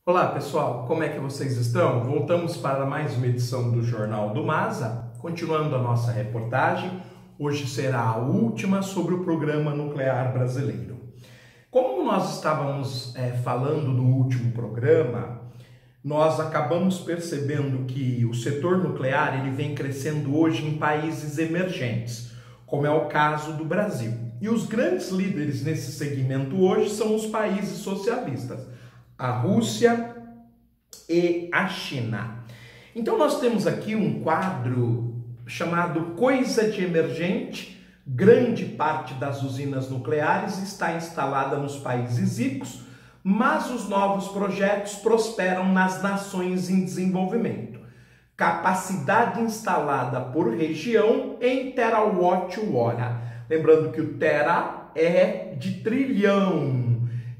Olá pessoal, como é que vocês estão? Voltamos para mais uma edição do Jornal do MASA, continuando a nossa reportagem. Hoje será a última sobre o Programa Nuclear Brasileiro. Como nós estávamos falando no último programa, nós acabamos percebendo que o setor nuclear ele vem crescendo hoje em países emergentes, como é o caso do Brasil. E os grandes líderes nesse segmento hoje são os países socialistas, a Rússia e a China. Então nós temos aqui um quadro chamado Coisa de Emergente. Grande parte das usinas nucleares está instalada nos países ricos, mas os novos projetos prosperam nas nações em desenvolvimento. Capacidade instalada por região em terawatt-hora. Lembrando que o tera é de trilhão.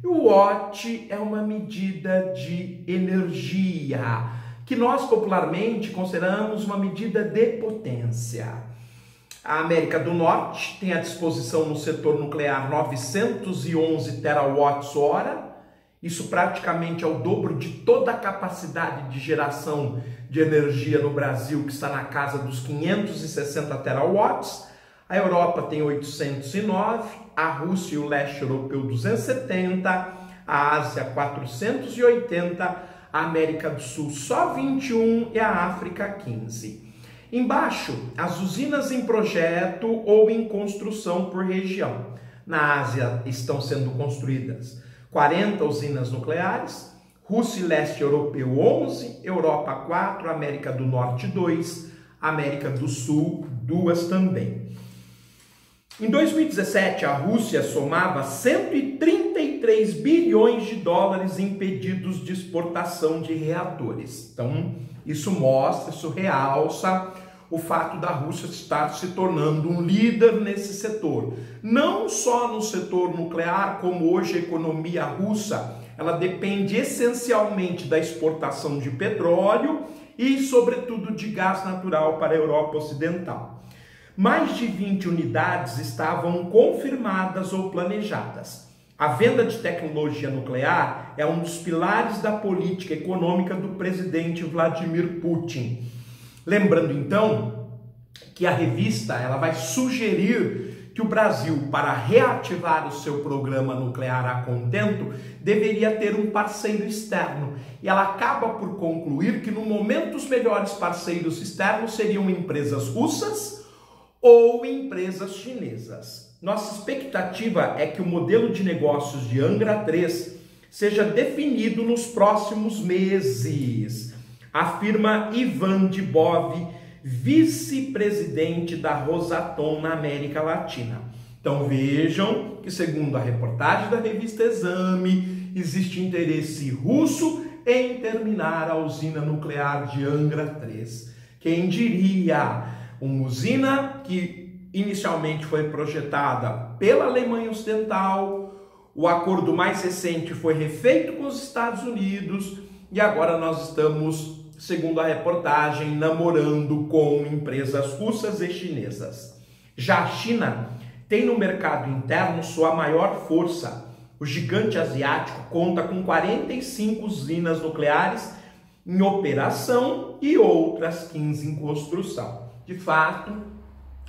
E o watt é uma medida de energia, que nós popularmente consideramos uma medida de potência. A América do Norte tem à disposição no setor nuclear 911 terawatts-hora. Isso praticamente é o dobro de toda a capacidade de geração de energia no Brasil, que está na casa dos 560 terawatts. A Europa tem 809, a Rússia e o leste europeu 270, a Ásia 480, a América do Sul só 21 e a África 15. Embaixo, as usinas em projeto ou em construção por região. Na Ásia estão sendo construídas 40 usinas nucleares, Rússia e leste europeu 11, Europa 4, América do Norte 2, América do Sul 2 também. Em 2017, a Rússia somava 133 bilhões de dólares em pedidos de exportação de reatores. Então, isso mostra, isso realça o fato da Rússia estar se tornando um líder nesse setor. Não só no setor nuclear, como hoje a economia russa, ela depende essencialmente da exportação de petróleo e, sobretudo, de gás natural para a Europa Ocidental. Mais de 20 unidades estavam confirmadas ou planejadas. A venda de tecnologia nuclear é um dos pilares da política econômica do presidente Vladimir Putin. Lembrando então que a revista ela vai sugerir que o Brasil, para reativar o seu programa nuclear a contento, deveria ter um parceiro externo. E ela acaba por concluir que no momento os melhores parceiros externos seriam empresas russas ou empresas chinesas. Nossa expectativa é que o modelo de negócios de Angra 3 seja definido nos próximos meses, afirma Ivan Dibov, vice-presidente da Rosatom na América Latina. Então vejam que, segundo a reportagem da revista Exame, existe interesse russo em terminar a usina nuclear de Angra 3. Quem diria? Uma usina que inicialmente foi projetada pela Alemanha Ocidental, o acordo mais recente foi refeito com os Estados Unidos e agora nós estamos, segundo a reportagem, namorando com empresas russas e chinesas. Já a China tem no mercado interno sua maior força. O gigante asiático conta com 45 usinas nucleares em operação e outras 15 em construção. De fato,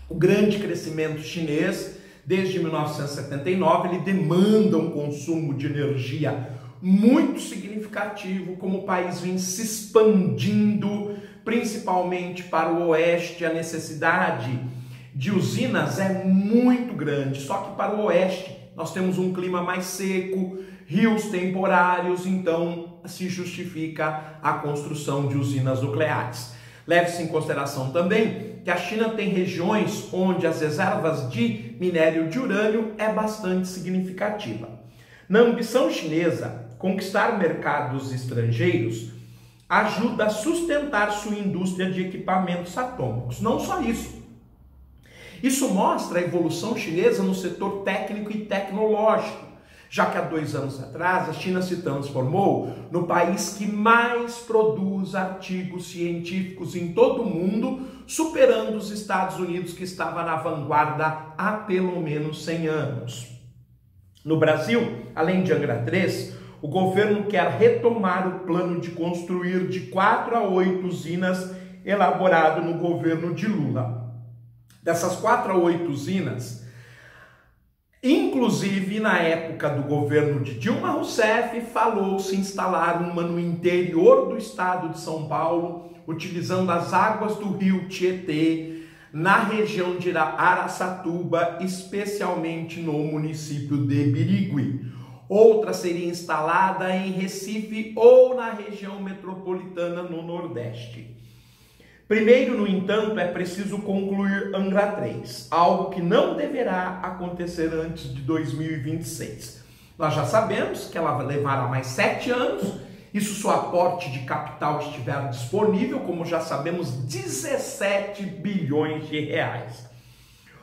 o grande crescimento chinês, desde 1979, ele demanda um consumo de energia muito significativo, como o país vem se expandindo, principalmente para o oeste. A necessidade de usinas é muito grande, só que para o oeste nós temos um clima mais seco, rios temporários, então se justifica a construção de usinas nucleares. Leve-se em consideração também que a China tem regiões onde as reservas de minério de urânio é bastante significativa. Na ambição chinesa, conquistar mercados estrangeiros ajuda a sustentar sua indústria de equipamentos atômicos. Não só isso. Isso mostra a evolução chinesa no setor técnico e tecnológico, já que há 2 anos atrás a China se transformou no país que mais produz artigos científicos em todo o mundo, superando os Estados Unidos, que estava na vanguarda há pelo menos 100 anos. No Brasil, além de Angra 3, o governo quer retomar o plano de construir de 4 a 8 usinas elaborado no governo de Lula. Dessas 4 a 8 usinas, inclusive na época do governo de Dilma Rousseff, falou-se instalar uma no interior do estado de São Paulo, utilizando as águas do rio Tietê, na região de Araçatuba, especialmente no município de Birigui. Outra seria instalada em Recife ou na região metropolitana no Nordeste. Primeiro, no entanto, é preciso concluir Angra 3, algo que não deverá acontecer antes de 2026. Nós já sabemos que ela levará mais 7 anos, isso se o aporte de capital estiver disponível, como já sabemos, 17 bilhões de reais.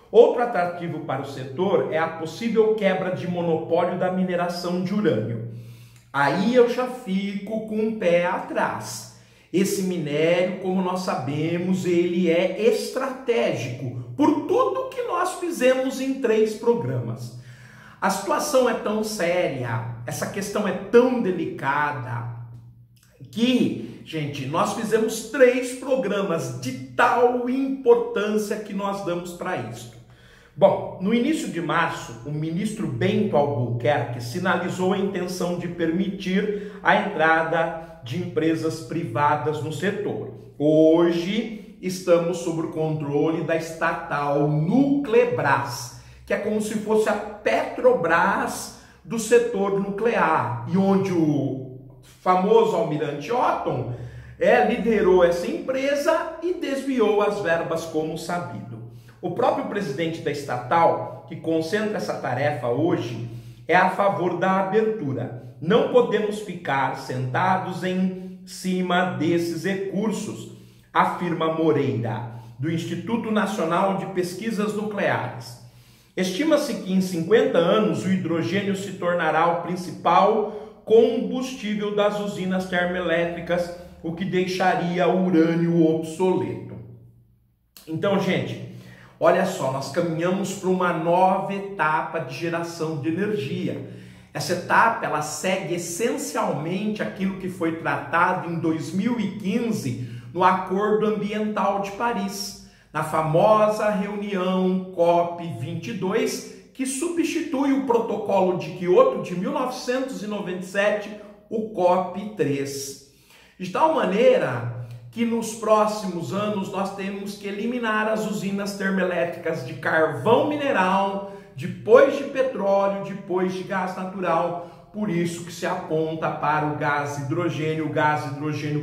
Outro atrativo para o setor é a possível quebra de monopólio da mineração de urânio. Aí eu já fico com o pé atrás. Esse minério, como nós sabemos, ele é estratégico por tudo que nós fizemos em 3 programas. A situação é tão séria, essa questão é tão delicada, que, gente, nós fizemos 3 programas de tal importância que nós damos para isso. Bom, no início de março, o ministro Bento Albuquerque sinalizou a intenção de permitir a entrada de empresas privadas no setor. Hoje, estamos sob o controle da estatal Nuclebras, que é como se fosse a Petrobras do setor nuclear, e onde o famoso almirante Otton liderou essa empresa e desviou as verbas como sabido. O próprio presidente da estatal, que concentra essa tarefa hoje, é a favor da abertura. Não podemos ficar sentados em cima desses recursos, afirma Moreira, do Instituto Nacional de Pesquisas Nucleares. Estima-se que em 50 anos o hidrogênio se tornará o principal combustível das usinas termoelétricas, o que deixaria o urânio obsoleto. Então, gente, olha só, nós caminhamos para uma nova etapa de geração de energia. Essa etapa, ela segue essencialmente aquilo que foi tratado em 2015 no Acordo Ambiental de Paris, na famosa reunião COP22, que substitui o Protocolo de Quioto de 1997, o COP3. De tal maneira que nos próximos anos nós temos que eliminar as usinas termoelétricas de carvão mineral, depois de petróleo, depois de gás natural. Por isso que se aponta para o gás hidrogênio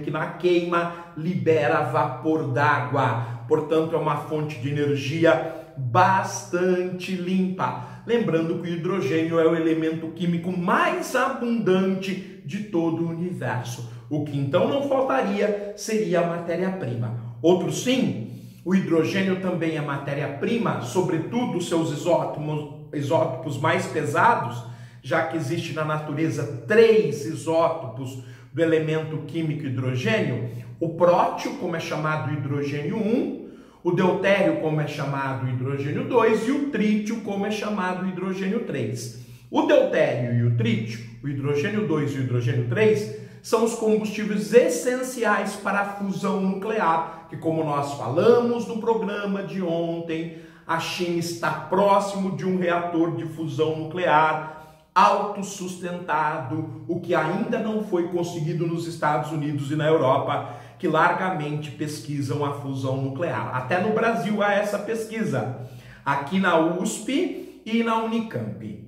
que na queima libera vapor d'água. Portanto, é uma fonte de energia bastante limpa. Lembrando que o hidrogênio é o elemento químico mais abundante de todo o universo. O que então não faltaria seria a matéria-prima. Outro sim, o hidrogênio também é matéria-prima, sobretudo seus isótopos mais pesados, já que existe na natureza 3 isótopos do elemento químico hidrogênio: o prótio, como é chamado hidrogênio 1, o deutério, como é chamado hidrogênio 2, e o trítio, como é chamado hidrogênio 3. O deutério e o trítio, o hidrogênio 2 e o hidrogênio 3, são os combustíveis essenciais para a fusão nuclear, que, como nós falamos no programa de ontem, a China está próximo de um reator de fusão nuclear autossustentado, o que ainda não foi conseguido nos Estados Unidos e na Europa, que largamente pesquisam a fusão nuclear. Até no Brasil há essa pesquisa, aqui na USP e na Unicamp.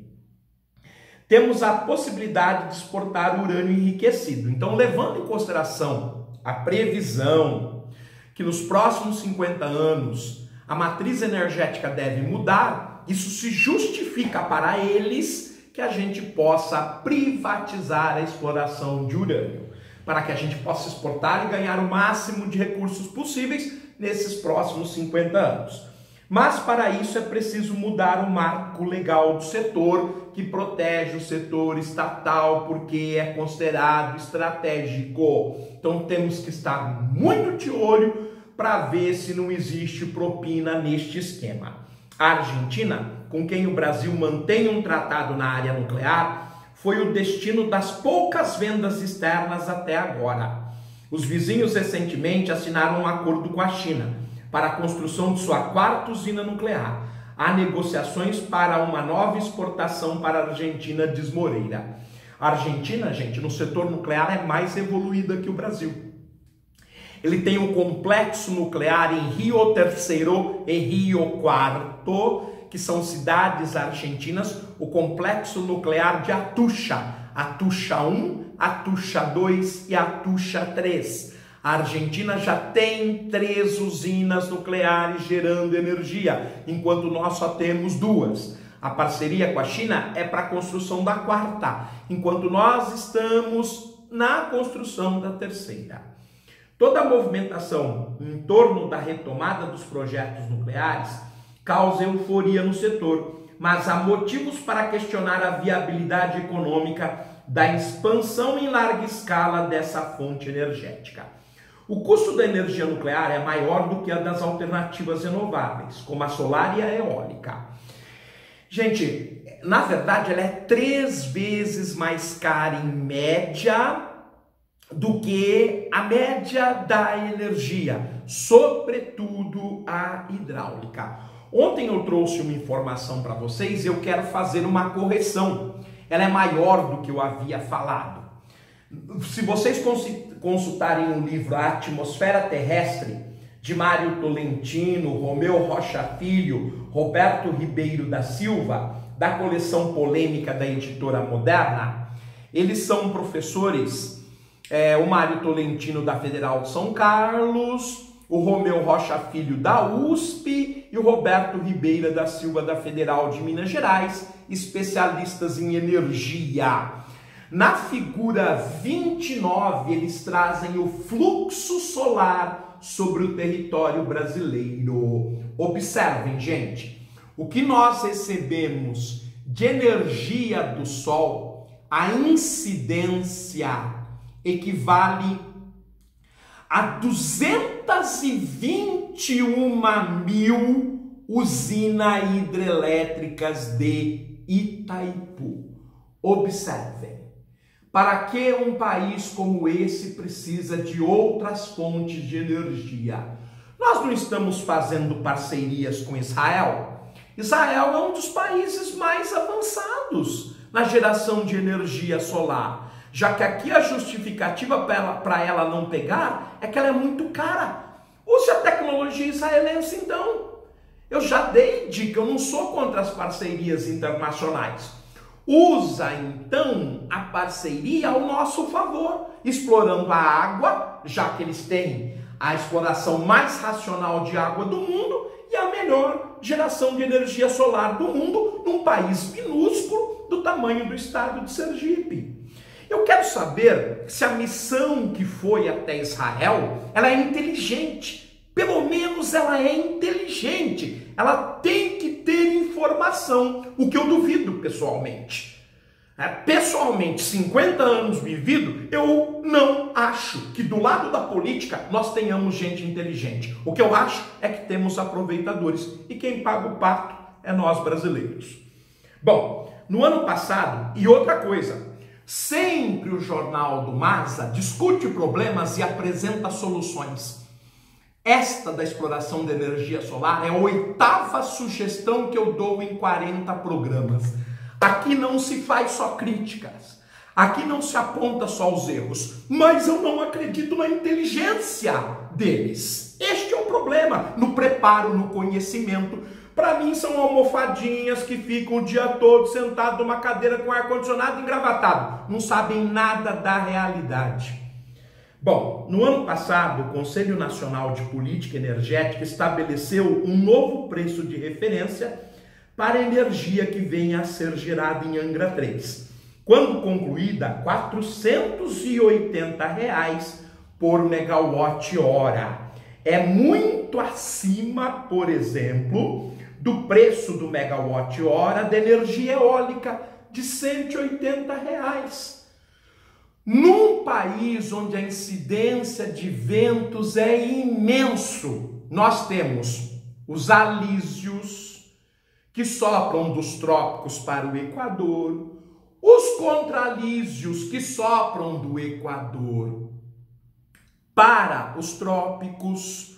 Temos a possibilidade de exportar urânio enriquecido. Então, levando em consideração a previsão que nos próximos 50 anos a matriz energética deve mudar, isso se justifica para eles que a gente possa privatizar a exploração de urânio, para que a gente possa exportar e ganhar o máximo de recursos possíveis nesses próximos 50 anos. Mas para isso é preciso mudar o marco legal do setor, que protege o setor estatal porque é considerado estratégico. Então temos que estar muito de olho para ver se não existe propina neste esquema. A Argentina, com quem o Brasil mantém um tratado na área nuclear, foi o destino das poucas vendas externas até agora. Os vizinhos recentemente assinaram um acordo com a China para a construção de sua quarta usina nuclear. Há negociações para uma nova exportação para a Argentina, diz Moreira. A Argentina, gente, no setor nuclear é mais evoluída que o Brasil. Ele tem um complexo nuclear em Rio Terceiro e Rio Quarto, que são cidades argentinas, o complexo nuclear de Atucha, Atucha 1, Atucha 2 e Atucha 3. A Argentina já tem 3 usinas nucleares gerando energia, enquanto nós só temos 2. A parceria com a China é para a construção da 4ª, enquanto nós estamos na construção da 3ª. Toda a movimentação em torno da retomada dos projetos nucleares causa euforia no setor, mas há motivos para questionar a viabilidade econômica da expansão em larga escala dessa fonte energética. O custo da energia nuclear é maior do que a das alternativas renováveis, como a solar e a eólica. Gente, na verdade ela é 3 vezes mais cara em média do que a média da energia, sobretudo a hidráulica. Ontem eu trouxe uma informação para vocês e eu quero fazer uma correção. Ela é maior do que eu havia falado. Se vocês consultarem o livro A Atmosfera Terrestre, de Mário Tolentino, Romeu Rocha Filho, Roberto Ribeiro da Silva, da coleção Polêmica da Editora Moderna, eles são professores, o Mário Tolentino da Federal de São Carlos, o Romeu Rocha Filho da USP e o Roberto Ribeiro da Silva da Federal de Minas Gerais, especialistas em energia. Na figura 29, eles trazem o fluxo solar sobre o território brasileiro. Observem, gente, o que nós recebemos de energia do Sol, a incidência equivale a 221.000 usinas hidrelétricas de Itaipu. Observem, para que um país como esse precisa de outras fontes de energia? Nós não estamos fazendo parcerias com Israel? Israel é um dos países mais avançados na geração de energia solar, já que aqui a justificativa para ela não pegar é que ela é muito cara. Use a tecnologia israelense então. Eu já dei dica, eu não sou contra as parcerias internacionais. Usa então a parceria ao nosso favor, explorando a água, já que eles têm a exploração mais racional de água do mundo e a melhor geração de energia solar do mundo, num país minúsculo do tamanho do estado de Sergipe. Eu quero saber se a missão que foi até Israel, ela é inteligente. Pelo menos ela é inteligente. Ela tem que ter informação, o que eu duvido pessoalmente. Pessoalmente, 50 anos vivido, eu não acho que do lado da política nós tenhamos gente inteligente. O que eu acho é que temos aproveitadores e quem paga o pato é nós brasileiros. Bom, no ano passado, e outra coisa, sempre o Jornal do Masa discute problemas e apresenta soluções. Esta da exploração da energia solar é a 8ª sugestão que eu dou em 40 programas. Aqui não se faz só críticas, aqui não se aponta só os erros, mas eu não acredito na inteligência deles. Este é o problema, no preparo, no conhecimento. Para mim são almofadinhas que ficam o dia todo sentado numa cadeira com ar-condicionado engravatado. Não sabem nada da realidade. Bom, no ano passado, o Conselho Nacional de Política Energética estabeleceu um novo preço de referência para a energia que venha a ser gerada em Angra 3. Quando concluída, R$ 480 por megawatt-hora. É muito acima, por exemplo, do preço do megawatt-hora da energia eólica, de R$ 180. Num país onde a incidência de ventos é imenso, nós temos os alísios, que sopram dos trópicos para o Equador, Os contralísios que sopram do Equador para os trópicos.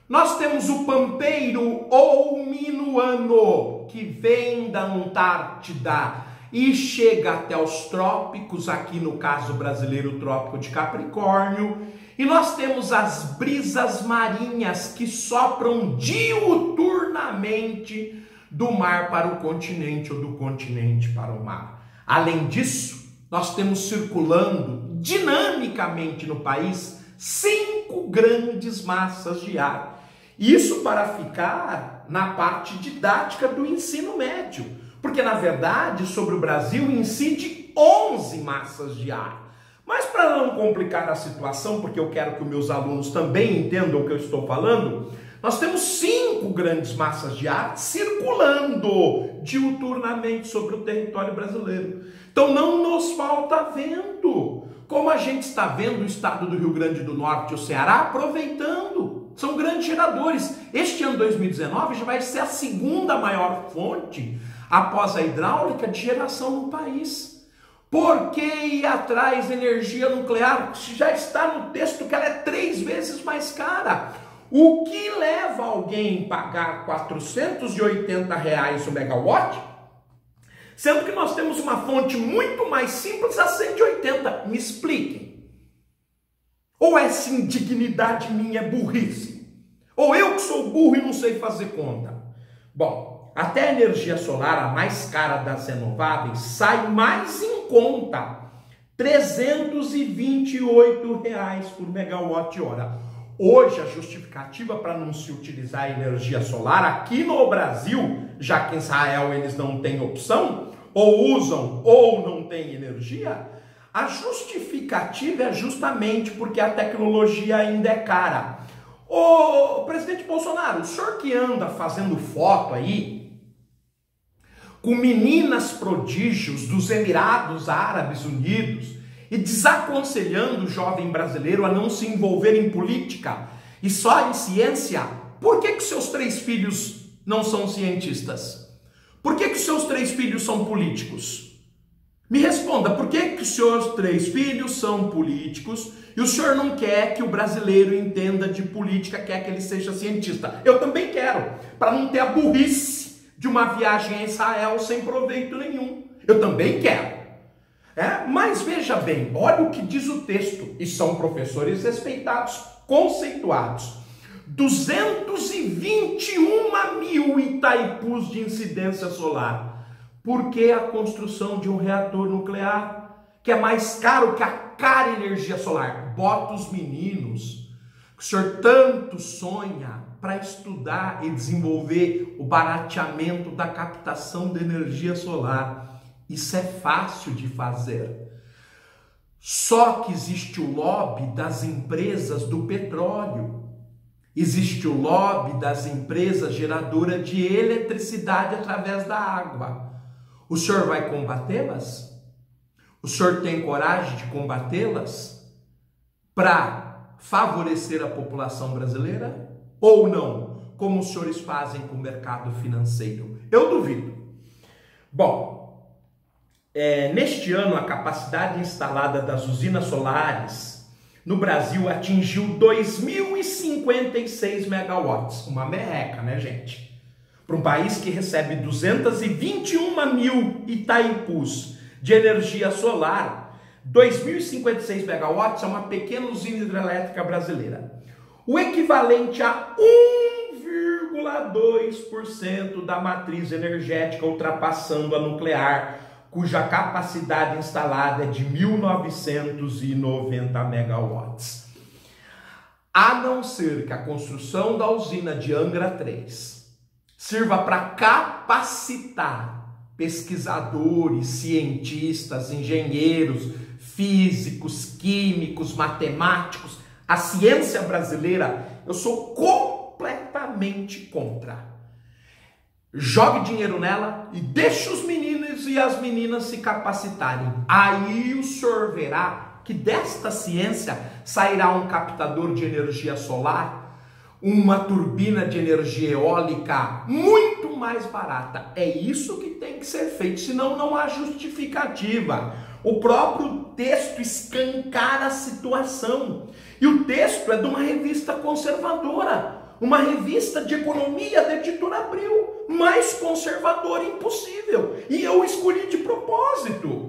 Nós temos o pampeiro ou minuano, que vem da Antártida e chega até os trópicos, aqui no caso brasileiro, o Trópico de Capricórnio. E nós temos as brisas marinhas que sopram diuturnamente do mar para o continente ou do continente para o mar. Além disso, nós temos circulando dinamicamente no país 5 grandes massas de ar. Isso para ficar na parte didática do ensino médio, porque na verdade sobre o Brasil incide 11 massas de ar. Mas para não complicar a situação, porque eu quero que os meus alunos também entendam o que eu estou falando, nós temos 5 grandes massas de ar circulando diuturnamente sobre o território brasileiro. Então não nos falta vento, como a gente está vendo o estado do Rio Grande do Norte e o Ceará aproveitando. São grandes geradores. Este ano 2019 já vai ser a segunda maior fonte, após a hidráulica, de geração no país. Por que ir atrás de energia nuclear? Já está no texto que ela é 3 vezes mais cara. O que leva alguém a pagar R$480 o megawatt, sendo que nós temos uma fonte muito mais simples a 180? Me expliquem. Ou essa indignidade minha é burrice? Ou eu que sou burro e não sei fazer conta? Bom, até a energia solar, a mais cara das renováveis, sai mais em conta, R$328 por megawatt-hora. Hoje, a justificativa para não se utilizar a energia solar aqui no Brasil, já que em Israel eles não têm opção, ou usam ou não têm energia, a justificativa é justamente porque a tecnologia ainda é cara. Ô, presidente Bolsonaro, o senhor que anda fazendo foto aí com meninas prodígios dos Emirados Árabes Unidos e desaconselhando o jovem brasileiro a não se envolver em política e só em ciência, por que que seus 3 filhos não são cientistas? Por que que seus 3 filhos são políticos? Me responda, por que que os seus 3 filhos são políticos e o senhor não quer que o brasileiro entenda de política, quer que ele seja cientista? Eu também quero, para não ter a burrice de uma viagem a Israel sem proveito nenhum. Eu também quero. Mas veja bem, olha o que diz o texto, e são professores respeitados, conceituados. 221 mil Itaipus de incidência solar. Por que a construção de um reator nuclear, que é mais caro que a cara energia solar? Bota os meninos, que o senhor tanto sonha, para estudar e desenvolver o barateamento da captação de energia solar. Isso é fácil de fazer. Só que existe o lobby das empresas do petróleo. Existe o lobby das empresas geradoras de eletricidade através da água. O senhor vai combatê-las? O senhor tem coragem de combatê-las para favorecer a população brasileira? Ou não? Como os senhores fazem com o mercado financeiro? Eu duvido. Bom, neste ano a capacidade instalada das usinas solares no Brasil atingiu 2.056 megawatts. Uma merreca, né, gente? Para um país que recebe 221 mil Itaipus de energia solar, 2.056 megawatts é uma pequena usina hidrelétrica brasileira. O equivalente a 1,2% da matriz energética, ultrapassando a nuclear, cuja capacidade instalada é de 1.990 megawatts. A não ser que a construção da usina de Angra 3 sirva para capacitar pesquisadores, cientistas, engenheiros, físicos, químicos, matemáticos, a ciência brasileira, eu sou completamente contra. Jogue dinheiro nela e deixe os meninos e as meninas se capacitarem. Aí o senhor verá que desta ciência sairá um captador de energia solar, uma turbina de energia eólica muito mais barata. É isso que tem que ser feito, senão não há justificativa. O próprio texto escancara a situação. E o texto é de uma revista conservadora, uma revista de economia da Editora Abril, mais conservadora impossível. E eu escolhi de propósito.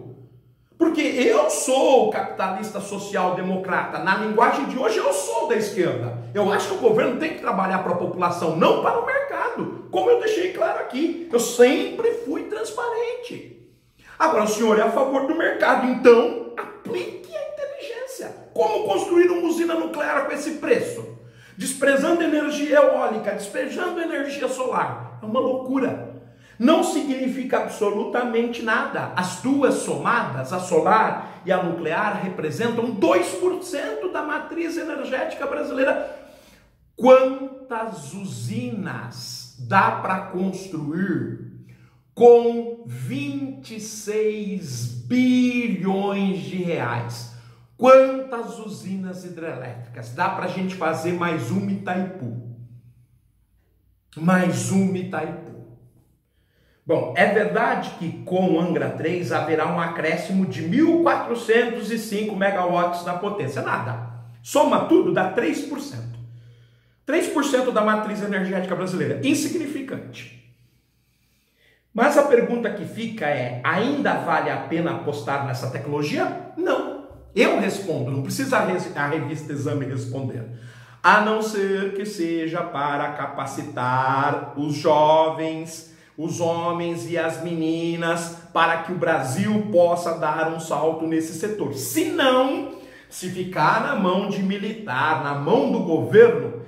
Porque eu sou capitalista social-democrata. Na linguagem de hoje, eu sou da esquerda. Eu acho que o governo tem que trabalhar para a população, não para o mercado. Como eu deixei claro aqui, eu sempre fui transparente. Agora, o senhor é a favor do mercado, então aplique a inteligência. Como construir uma usina nuclear com esse preço? Desprezando energia eólica, despejando energia solar. É uma loucura. Não significa absolutamente nada. As duas somadas, a solar e a nuclear, representam 2% da matriz energética brasileira. Quantas usinas dá para construir com 26 bilhões de reais? Quantas usinas hidrelétricas? Dá para a gente fazer mais uma Itaipu. Mais uma Itaipu. Bom, é verdade que com o Angra 3 haverá um acréscimo de 1.405 megawatts na potência. Nada. Soma tudo, dá 3%. 3% da matriz energética brasileira. Insignificante. Mas a pergunta que fica é, ainda vale a pena apostar nessa tecnologia? Não. Eu respondo, não precisa a revista Exame responder. A não ser que seja para capacitar os jovens, os homens e as meninas, para que o Brasil possa dar um salto nesse setor. Se não, se ficar na mão de militar, na mão do governo,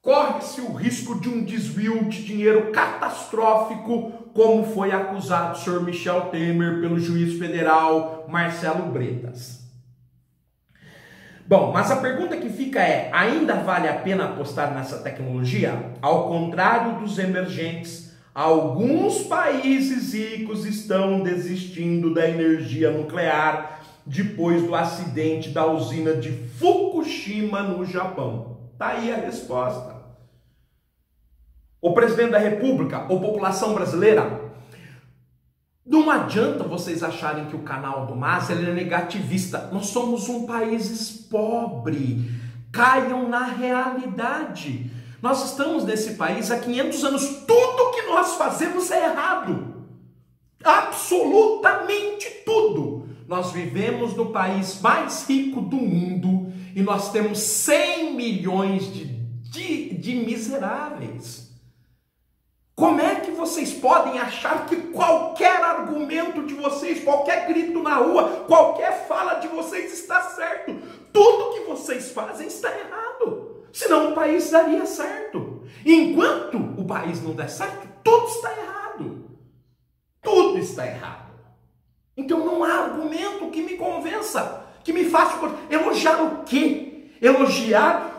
corre-se o risco de um desvio de dinheiro catastrófico, como foi acusado o senhor Michel Temer pelo juiz federal Marcelo Bretas. Bom, mas a pergunta que fica é, ainda vale a pena apostar nessa tecnologia? Ao contrário dos emergentes, alguns países ricos estão desistindo da energia nuclear depois do acidente da usina de Fukushima no Japão. Tá aí a resposta. O presidente da República, ou população brasileira, não adianta vocês acharem que o canal do Mas ele é negativista. Nós somos um país pobre. Caiam na realidade. Nós estamos nesse país há 500 anos. Tudo que nós fazemos é errado. Absolutamente tudo. Nós vivemos no país mais rico do mundo e nós temos 100 milhões de miseráveis. Como é que vocês podem achar que qualquer argumento de vocês, qualquer grito na rua, qualquer fala de vocês está certo? Tudo que vocês fazem está errado. Senão o país daria certo. Enquanto o país não der certo, tudo está errado. Tudo está errado. Então não há argumento que me convença, que me faça... Elogiar o quê? Elogiar...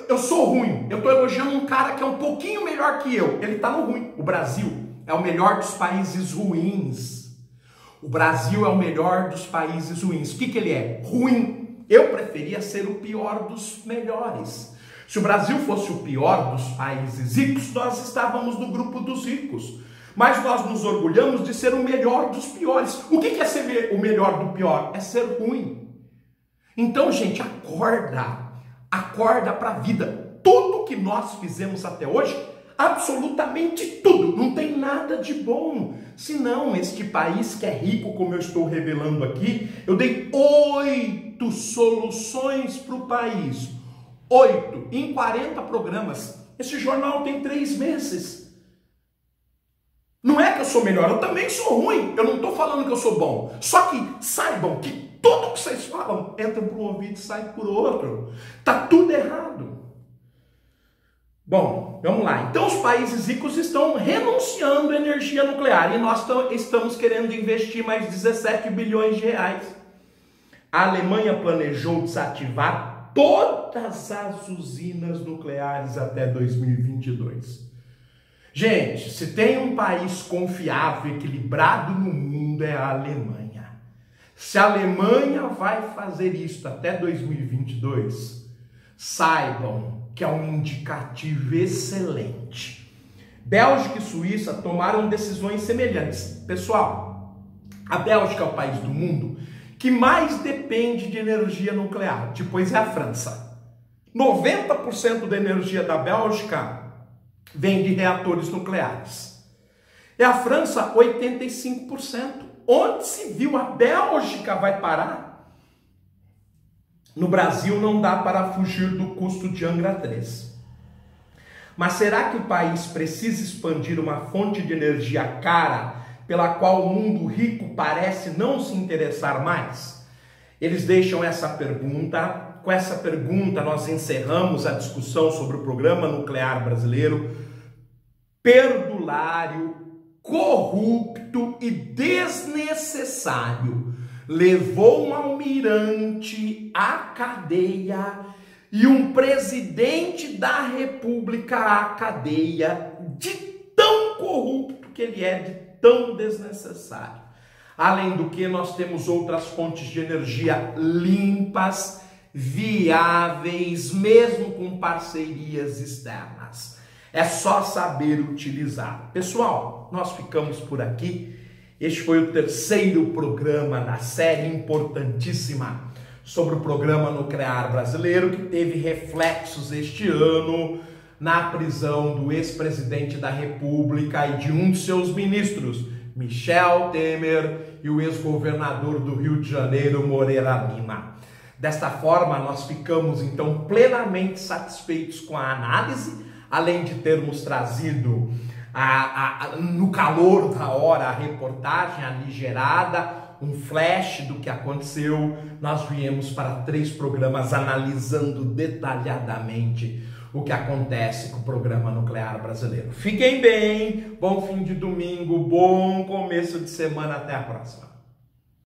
Eu sou ruim, eu estou elogiando um cara que é um pouquinho melhor que eu. Ele está no ruim. O Brasil é o melhor dos países ruins. O Brasil é o melhor dos países ruins. O que ele é? Ruim. Eu preferia ser o pior dos melhores. Se o Brasil fosse o pior dos países ricos, nós estávamos no grupo dos ricos. Mas nós nos orgulhamos de ser o melhor dos piores. O que é ser o melhor do pior? É ser ruim. Então, gente, acorda. Acorda para a vida. Tudo que nós fizemos até hoje, absolutamente tudo, não tem nada de bom. Senão, este país que é rico, como eu estou revelando aqui, eu dei 8 soluções para o país. 8 em 40 programas. Esse jornal tem 3 meses. Não é que eu sou melhor, eu também sou ruim. Eu não estou falando que eu sou bom. Só que saibam que tudo que vocês falam entra por um ouvido e sai por outro. Tá tudo errado. Bom, vamos lá. Então os países ricos estão renunciando à energia nuclear e nós estamos querendo investir mais 17 bilhões de reais. A Alemanha planejou desativar todas as usinas nucleares até 2022. Gente, se tem um país confiável e equilibrado no mundo é a Alemanha. Se a Alemanha vai fazer isso até 2022, saibam que é um indicativo excelente Bélgica e Suíça tomaram decisões semelhantes. Pessoal, a Bélgica é o país do mundo que mais depende de energia nuclear, depois é a França. 90% da energia da Bélgica vem de reatores nucleares. E a França, 85%. Onde se viu a Bélgica vai parar? No Brasil não dá para fugir do custo de Angra 3. Mas será que o país precisa expandir uma fonte de energia cara pela qual o mundo rico parece não se interessar mais? Eles deixam essa pergunta. Com essa pergunta nós encerramos a discussão sobre o programa nuclear brasileiro, perdulário, corrupto e desnecessário. Levou um almirante à cadeia e um presidente da República à cadeia, de tão corrupto que ele é, de tão desnecessário. Além do que, nós temos outras fontes de energia limpas, viáveis, mesmo com parcerias externas. É só saber utilizar. Pessoal, nós ficamos por aqui. Este foi o terceiro programa da série importantíssima sobre o programa nuclear brasileiro, que teve reflexos este ano na prisão do ex-presidente da República e de um de seus ministros, Michel Temer, e o ex-governador do Rio de Janeiro, Moreira Lima. Desta forma, nós ficamos então plenamente satisfeitos com a análise, além de termos trazido no calor da hora a reportagem aligerada, um flash do que aconteceu. Nós viemos para 3 programas analisando detalhadamente o que acontece com o programa nuclear brasileiro. Fiquem bem, bom fim de domingo, bom começo de semana, até a próxima.